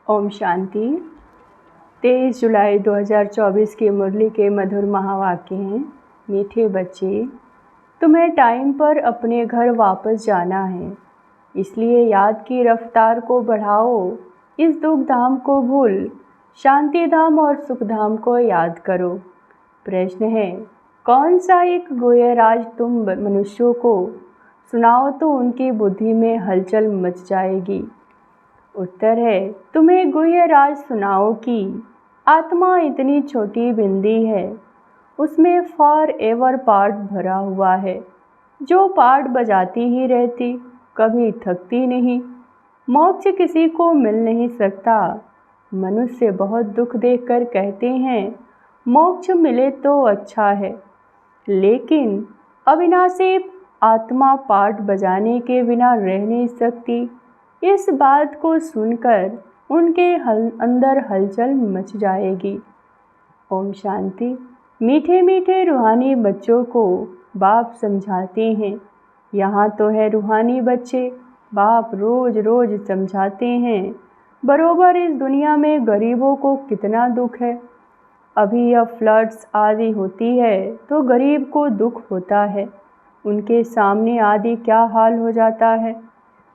ओम शांति। 23 जुलाई 2024 की मुरली के मधुर महावाक्य हैं। मीठे बच्चे, तुम्हें टाइम पर अपने घर वापस जाना है, इसलिए याद की रफ्तार को बढ़ाओ। इस दुख धाम को भूल शांति धाम और सुख धाम को याद करो। प्रश्न है, कौन सा एक गुह्य राज तुम मनुष्यों को सुनाओ तो उनकी बुद्धि में हलचल मच जाएगी। उत्तर है, तुम्हें गुह्य राज सुनाओ कि आत्मा इतनी छोटी बिंदी है, उसमें फॉर एवर पार्ट भरा हुआ है, जो पार्ट बजाती ही रहती, कभी थकती नहीं। मोक्ष किसी को मिल नहीं सकता। मनुष्य बहुत दुख देखकर कहते हैं मोक्ष मिले तो अच्छा है, लेकिन अविनाशी आत्मा पार्ट बजाने के बिना रह नहीं सकती। इस बात को सुनकर उनके अंदर हलचल मच जाएगी। ओम शांति। मीठे मीठे रूहानी बच्चों को बाप समझाते हैं। यहाँ तो है रूहानी बच्चे, बाप रोज रोज समझाते हैं बरोबर इस दुनिया में गरीबों को कितना दुख है। अभी यह फ्लड्स आदि होती है तो गरीब को दुख होता है, उनके सामने आदि क्या हाल हो जाता है।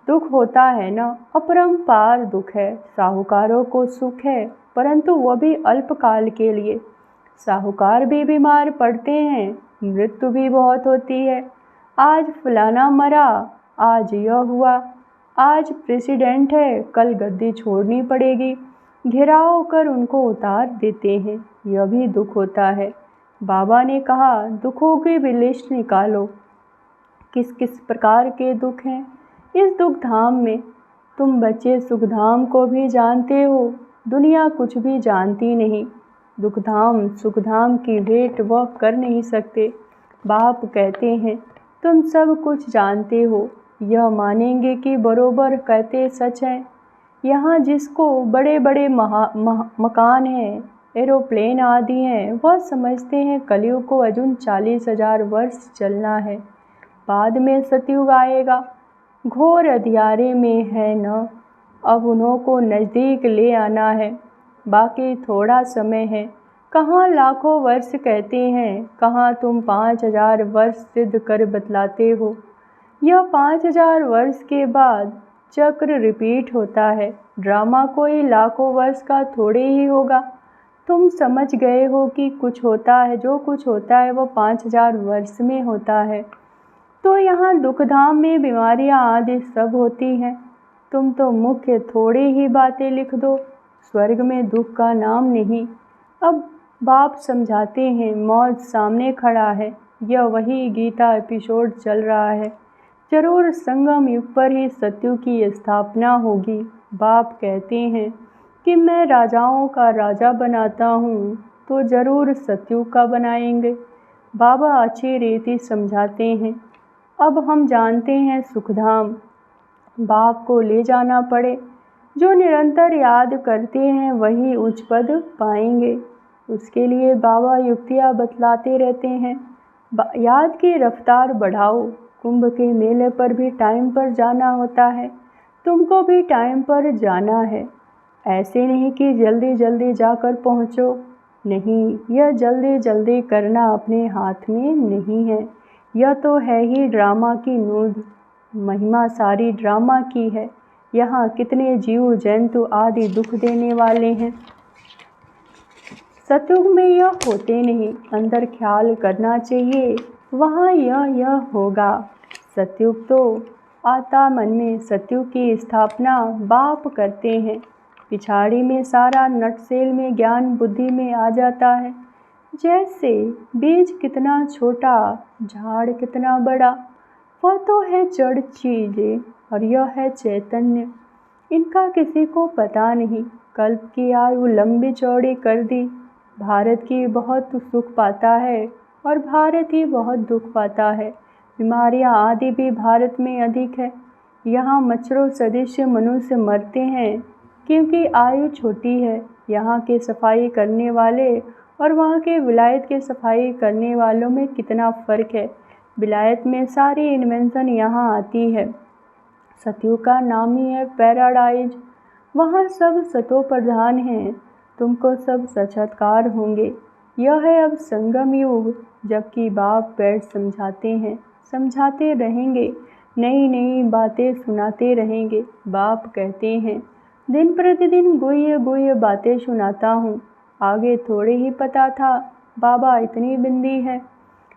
दुख होता है ना, अपरंपार दुख है। साहूकारों को सुख है, परंतु वह भी अल्पकाल के लिए। साहूकार भी बीमार पड़ते हैं, मृत्यु भी बहुत होती है। आज फलाना मरा, आज यह हुआ, आज प्रेसिडेंट है, कल गद्दी छोड़नी पड़ेगी। घिराव कर उनको उतार देते हैं, यह भी दुख होता है। बाबा ने कहा दुखों की भी लिस्ट निकालो, किस किस प्रकार के दुख हैं इस दुख धाम में। तुम बच्चे सुख धाम को भी जानते हो, दुनिया कुछ भी जानती नहीं। दुख धाम सुख धाम की भेंट वह कर नहीं सकते। बाप कहते हैं तुम सब कुछ जानते हो, यह मानेंगे कि बरोबर कहते सच है। यहाँ जिसको बड़े बड़े मकान हैं, एरोप्लेन आदि हैं, वह समझते हैं कलयुग को अजून 40,000 वर्ष चलना है, बाद में सतयुग आएगा। घोर अंधियारे में है न, अब उन्हों को नज़दीक ले आना है, बाकी थोड़ा समय है। कहाँ लाखों वर्ष कहते हैं, कहाँ तुम 5,000 वर्ष सिद्ध कर बतलाते हो। यह 5,000 वर्ष के बाद चक्र रिपीट होता है। ड्रामा कोई लाखों वर्ष का थोड़े ही होगा। तुम समझ गए हो कि कुछ होता है, जो कुछ होता है वह 5,000 वर्ष में होता है। तो यहाँ दुखधाम में बीमारियाँ आदि सब होती हैं। तुम तो मुख्य थोड़ी ही बातें लिख दो, स्वर्ग में दुख का नाम नहीं। अब बाप समझाते हैं मौत सामने खड़ा है, यह वही गीता एपिसोड चल रहा है। जरूर संगम युग पर ही सत्यु की स्थापना होगी। बाप कहते हैं कि मैं राजाओं का राजा बनाता हूँ, तो ज़रूर सत्यु का बनाएंगे। बाबा अच्छी रीति समझाते हैं। अब हम जानते हैं सुखधाम बाप को ले जाना पड़े। जो निरंतर याद करते हैं वही उच्च पद पाएंगे। उसके लिए बाबा युक्तियाँ बतलाते रहते हैं। याद की रफ्तार बढ़ाओ। कुंभ के मेले पर भी टाइम पर जाना होता है, तुमको भी टाइम पर जाना है। ऐसे नहीं कि जल्दी जल्दी जाकर पहुँचो, नहीं, यह जल्दी जल्दी करना अपने हाथ में नहीं है। यह तो है ही ड्रामा की नूद, महिमा सारी ड्रामा की है। यहाँ कितने जीव जंतु आदि दुख देने वाले हैं। सतयुग में यह होते नहीं, अंदर ख्याल करना चाहिए, वहाँ यह होगा। सतयुग तो आता मन में, सतयुग की स्थापना बाप करते हैं। पिछाड़ी में सारा नटसेल में ज्ञान बुद्धि में आ जाता है। जैसे बीज कितना छोटा, झाड़ कितना बड़ा, वह तो है जड़ चीज़ें और यह है चैतन्य। इनका किसी को पता नहीं। कल्प की आयु लंबी चौड़ी कर दी। भारत की बहुत सुख पाता है और भारत ही बहुत दुख पाता है। बीमारियां आदि भी भारत में अधिक है। यहाँ मच्छरों सदृश मनुष्य मरते हैं क्योंकि आयु छोटी है। यहाँ के सफाई करने वाले और वहाँ के विलायत के सफाई करने वालों में कितना फ़र्क है। विलायत में सारी इन्वेंशन यहाँ आती है। सतयुग का नाम ही है पैराडाइज। वहाँ सब सतो प्रधान हैं, तुमको सब साक्षात्कार होंगे। यह है अब संगम युग, जबकि बाप बैठ समझाते हैं, समझाते रहेंगे, नई नई बातें सुनाते रहेंगे। बाप कहते हैं, दिन प्रतिदिन गुह्य गुह्य बातें सुनाता हूँ। आगे थोड़े ही पता था बाबा इतनी बिंदी है,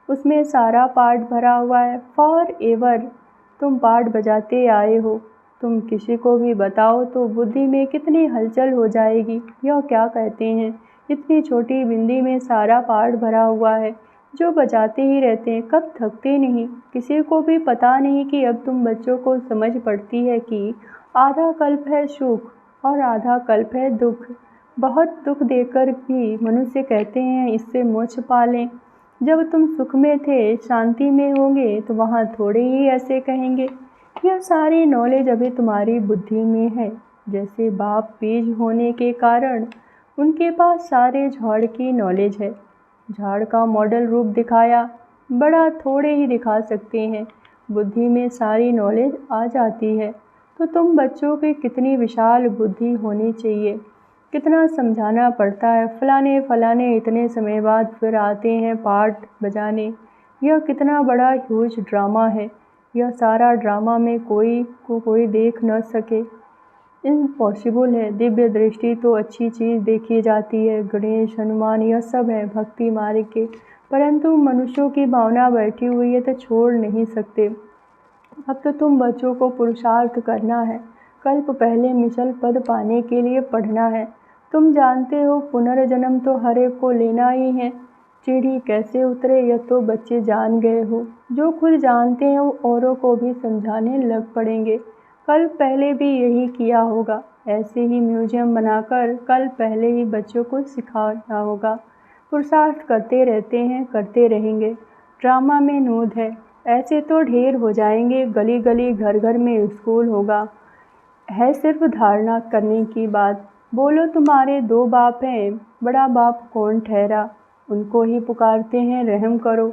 उसमें सारा पाठ भरा हुआ है। फॉर एवर तुम पाठ बजाते आए हो। तुम किसी को भी बताओ तो बुद्धि में कितनी हलचल हो जाएगी। यह क्या कहते हैं, इतनी छोटी बिंदी में सारा पाठ भरा हुआ है, जो बजाते ही रहते हैं, कब थकते नहीं। किसी को भी पता नहीं कि अब तुम बच्चों को समझ पड़ती है कि आधा कल्प है सुख और आधा कल्प है दुख। बहुत दुख देकर भी मनुष्य कहते हैं इससे मोक्ष पा लें। जब तुम सुख में थे, शांति में होंगे, तो वहाँ थोड़े ही ऐसे कहेंगे। यह सारी नॉलेज अभी तुम्हारी बुद्धि में है। जैसे बाप बीज होने के कारण उनके पास सारे झाड़ की नॉलेज है। झाड़ का मॉडल रूप दिखाया, बड़ा थोड़े ही दिखा सकते हैं, बुद्धि में सारी नॉलेज आ जाती है। तो तुम बच्चों की कितनी विशाल बुद्धि होनी चाहिए, कितना समझाना पड़ता है। फलाने फलाने इतने समय बाद फिर आते हैं पाठ बजाने। यह कितना बड़ा ह्यूज ड्रामा है। यह सारा ड्रामा में कोई देख न सके, इम्पॉसिबल है। दिव्य दृष्टि तो अच्छी चीज़ देखी जाती है, गणेश हनुमान यह सब है भक्ति मार्ग के, परंतु मनुष्यों की भावना बैठी हुई है तो छोड़ नहीं सकते। अब तो तुम बच्चों को पुरुषार्थ करना है, कल्प पहले मिसल पद पाने के लिए पढ़ना है। तुम जानते हो पुनर्जन्म तो हर एक को लेना ही है। सीढ़ी कैसे उतरे यह तो बच्चे जान गए हो। जो खुद जानते हैं वो औरों को भी समझाने लग पड़ेंगे। कल पहले भी यही किया होगा, ऐसे ही म्यूजियम बनाकर कल पहले ही बच्चों को सिखाना होगा। पुरुषार्थ करते रहते हैं, करते रहेंगे। ड्रामा में नूद है, ऐसे तो ढेर हो जाएंगे। गली गली घर घर में स्कूल होगा। है सिर्फ धारणा करने की बात। बोलो तुम्हारे दो बाप हैं, बड़ा बाप कौन ठहरा? उनको ही पुकारते हैं रहम करो,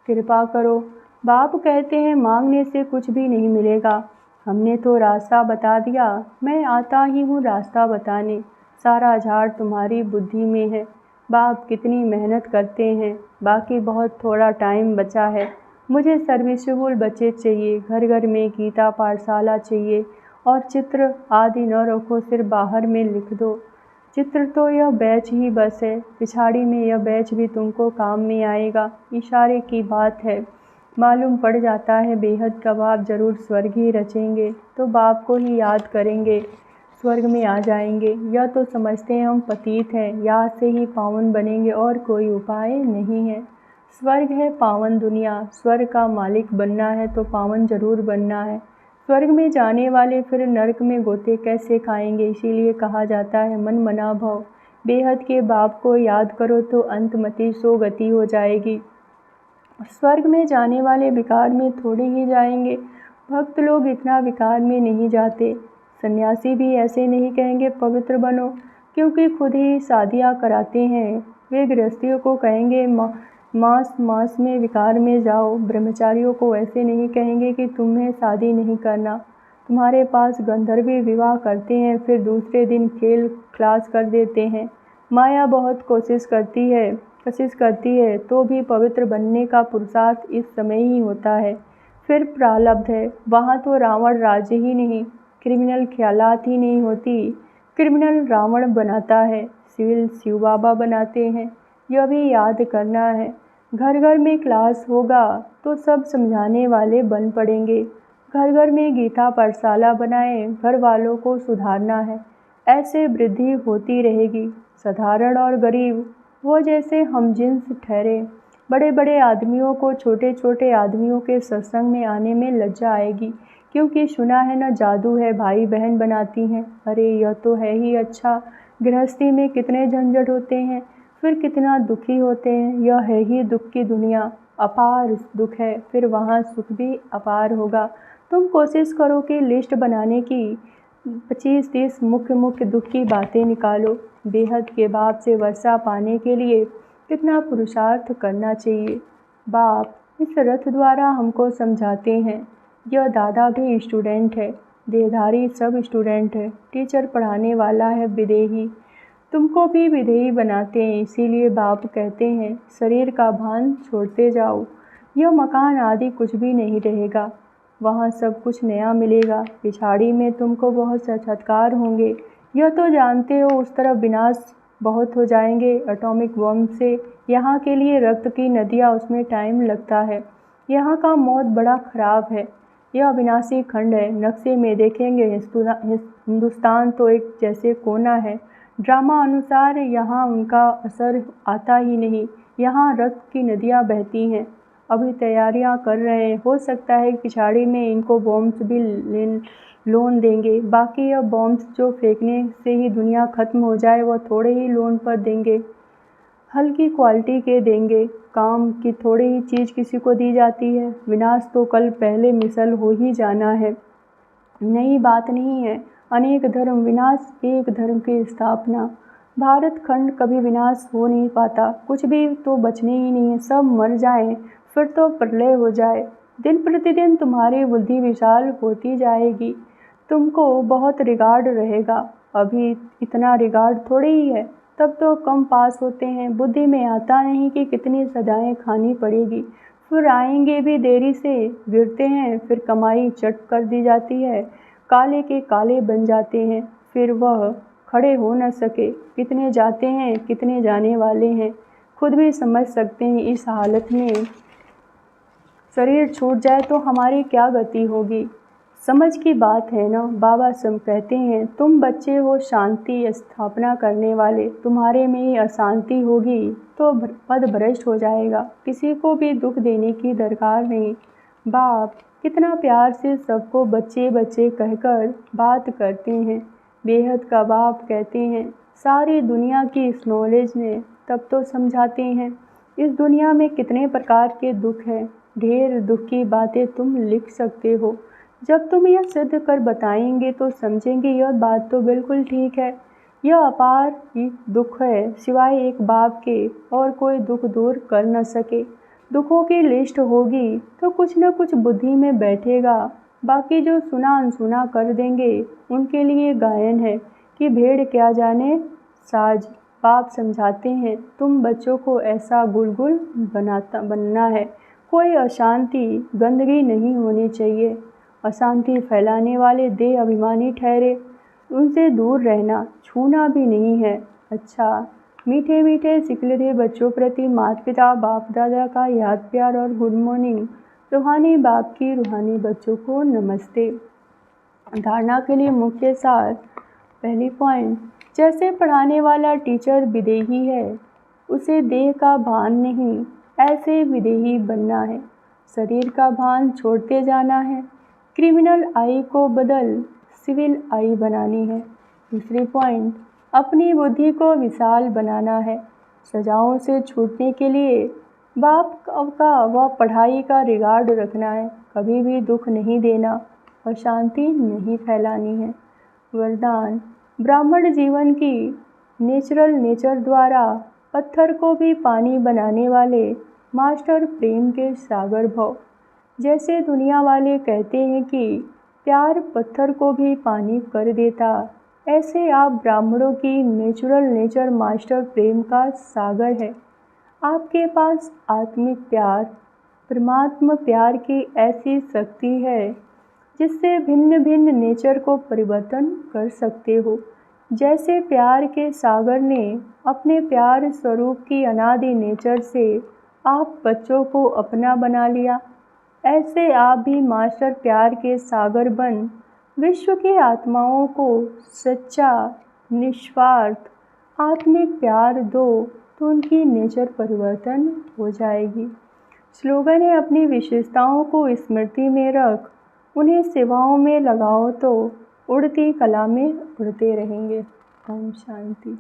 कृपा करो। बाप कहते हैं मांगने से कुछ भी नहीं मिलेगा। हमने तो रास्ता बता दिया, मैं आता ही हूँ रास्ता बताने। सारा झाड़ तुम्हारी बुद्धि में है। बाप कितनी मेहनत करते हैं, बाकी बहुत थोड़ा टाइम बचा है। मुझे सर्विसेबल बच्चे चाहिए, घर घर में गीता पाठशाला चाहिए। और चित्र आदि न रखो, सिर्फ बाहर में लिख दो। चित्र तो यह बैच ही बस है, पिछाड़ी में यह बैच भी तुमको काम में आएगा। इशारे की बात है, मालूम पड़ जाता है बेहद का बाप जरूर स्वर्ग ही रचेंगे, तो बाप को ही याद करेंगे, स्वर्ग में आ जाएंगे। यह तो समझते हैं हम पतित हैं, याद से ही पावन बनेंगे और कोई उपाय नहीं है। स्वर्ग है पावन दुनिया, स्वर्ग का मालिक बनना है तो पावन जरूर बनना है। स्वर्ग में जाने वाले फिर नरक में गोते कैसे खाएंगे? इसीलिए कहा जाता है मन मना भव। बेहद के बाप को याद करो तो अंतमति सो गति हो जाएगी। स्वर्ग में जाने वाले विकार में थोड़े ही जाएंगे। भक्त लोग इतना विकार में नहीं जाते। सन्यासी भी ऐसे नहीं कहेंगे पवित्र बनो, क्योंकि खुद ही शादियाँ कराते हैं। वे गृहस्थियों को कहेंगे मास में विकार में जाओ। ब्रह्मचारियों को ऐसे नहीं कहेंगे कि तुम्हें शादी नहीं करना। तुम्हारे पास गंधर्वी विवाह करते हैं, फिर दूसरे दिन खेल क्लास कर देते हैं। माया बहुत कोशिश करती है तो भी पवित्र बनने का पुरुषार्थ इस समय ही होता है। फिर प्रारब्ध है, वहाँ तो रावण राज्य ही नहीं, क्रिमिनल ख्यालात ही नहीं होती। क्रिमिनल रावण बनाता है, सिविल शिव बाबा बनाते हैं। यह भी याद करना है। घर घर में क्लास होगा तो सब समझाने वाले बन पड़ेंगे। घर घर में गीता पाठशाला बनाएं, घर वालों को सुधारना है। ऐसे वृद्धि होती रहेगी। साधारण और गरीब वो जैसे हमजिन्स ठहरे। बड़े बड़े आदमियों को छोटे छोटे आदमियों के सत्संग में आने में लज्जा आएगी, क्योंकि सुना है न जादू है भाई बहन बनाती हैं। अरे यह तो है ही अच्छा। गृहस्थी में कितने झंझट होते हैं, फिर कितना दुखी होते हैं। यह है ही दुख की दुनिया, अपार दुख है, फिर वहाँ सुख भी अपार होगा। तुम कोशिश करो कि लिस्ट बनाने की 25-30 मुख्य दुख की बातें निकालो। बेहद के बाप से वर्षा पाने के लिए कितना पुरुषार्थ करना चाहिए। बाप इस रथ द्वारा हमको समझाते हैं। यह दादा भी स्टूडेंट है, देहधारी सब स्टूडेंट है, टीचर पढ़ाने वाला है विदेही। तुमको भी विदेही बनाते हैं, इसीलिए बाप कहते हैं शरीर का भान छोड़ते जाओ। यह मकान आदि कुछ भी नहीं रहेगा, वहाँ सब कुछ नया मिलेगा। पिछाड़ी में तुमको बहुत साक्षात्कार होंगे, यह तो जानते हो। उस तरफ विनाश बहुत हो जाएंगे एटॉमिक बम से। यहाँ के लिए रक्त की नदियाँ, उसमें टाइम लगता है। यहाँ का मौत बड़ा ख़राब है। यह अविनाशी खंड है। नक्शे में देखेंगे हिंदुस्तान तो एक जैसे कोना है। ड्रामा अनुसार यहाँ उनका असर आता ही नहीं। यहाँ रक्त की नदियाँ बहती हैं। अभी तैयारियाँ कर रहे हैं, हो सकता है पिछाड़ी में इनको बॉम्ब्स भी लोन देंगे। बाकी यह बॉम्ब्स जो फेंकने से ही दुनिया ख़त्म हो जाए, वह थोड़े ही लोन पर देंगे, हल्की क्वालिटी के देंगे। काम की थोड़ी ही चीज़ किसी को दी जाती है। विनाश तो कल पहले मिसल हो ही जाना है, नई बात नहीं है। अनेक धर्म विनाश, एक धर्म की स्थापना। भारत खंड कभी विनाश हो नहीं पाता, कुछ भी तो बचने ही नहीं है। सब मर जाएं, फिर तो प्रलय हो जाए। दिन प्रतिदिन तुम्हारी बुद्धि विशाल होती जाएगी, तुमको बहुत रिगार्ड रहेगा। अभी इतना रिगार्ड थोड़ी ही है, तब तो कम पास होते हैं। बुद्धि में आता नहीं कि कितनी सजाएं खानी पड़ेगी, फिर आएंगे भी देरी से। गिरते हैं, फिर कमाई चट कर दी जाती है, काले के काले बन जाते हैं, फिर वह खड़े हो न सके। कितने जाते हैं, कितने जाने वाले हैं, खुद भी समझ सकते हैं। इस हालत में शरीर छूट जाए तो हमारी क्या गति होगी। समझ की बात है ना। बाबा सब कहते हैं तुम बच्चे हो शांति स्थापना करने वाले, तुम्हारे में ही अशांति होगी तो पदभ्रष्ट हो जाएगा। किसी को भी दुख देने की दरकार नहीं। बाप कितना प्यार से सबको बच्चे बच्चे कहकर बात करते हैं। बेहद का बाप कहते हैं सारी दुनिया की इस नॉलेज ने तब तो समझाते हैं। इस दुनिया में कितने प्रकार के दुख हैं, ढेर दुख की बातें तुम लिख सकते हो। जब तुम यह सिद्ध कर बताएंगे तो समझेंगे यह बात तो बिल्कुल ठीक है। यह अपार ही दुख है, सिवाय एक बाप के और कोई दुख दूर कर न सके। दुखों की लिस्ट होगी तो कुछ न कुछ बुद्धि में बैठेगा, बाकी जो सुना अनसुना कर देंगे उनके लिए गायन है कि भेड़ क्या जाने साज। बाप समझाते हैं तुम बच्चों को ऐसा गुलगुल बनना है, कोई अशांति गंदगी नहीं होनी चाहिए। अशांति फैलाने वाले देह अभिमानी ठहरे, उनसे दूर रहना, छूना भी नहीं है। अच्छा, मीठे मीठे सिकलते बच्चों प्रति माता पिता बाप दादा का याद प्यार और गुड मॉर्निंग। रूहानी बाप की रूहानी बच्चों को नमस्ते। धारणा के लिए मुख्य सार। पहली पॉइंट, जैसे पढ़ाने वाला टीचर विदेही है, उसे देह का भान नहीं, ऐसे विदेही बनना है। शरीर का भान छोड़ते जाना है। क्रिमिनल आई को बदल सिविल आई बनानी है। दूसरी पॉइंट, अपनी बुद्धि को विशाल बनाना है। सजाओं से छूटने के लिए बाप का व पढ़ाई का रिगार्ड रखना है। कभी भी दुख नहीं देना और शांति नहीं फैलानी है। वरदान, ब्राह्मण जीवन की नेचुरल नेचर द्वारा पत्थर को भी पानी बनाने वाले मास्टर प्रेम के सागर भव। जैसे दुनिया वाले कहते हैं कि प्यार पत्थर को भी पानी कर देता, ऐसे आप ब्राह्मणों की नेचुरल नेचर मास्टर प्रेम का सागर है। आपके पास आत्मिक प्यार, परमात्मा प्यार की ऐसी शक्ति है जिससे भिन्न भिन्न नेचर को परिवर्तन कर सकते हो। जैसे प्यार के सागर ने अपने प्यार स्वरूप की अनादि नेचर से आप बच्चों को अपना बना लिया, ऐसे आप भी मास्टर प्यार के सागर बन विश्व की आत्माओं को सच्चा निस्वार्थ आत्मिक प्यार दो तो उनकी नेचर परिवर्तन हो जाएगी। स्लोगन है, अपनी विशेषताओं को स्मृति में रख, उन्हें सेवाओं में लगाओ तो उड़ती कला में उड़ते रहेंगे। ओम शांति।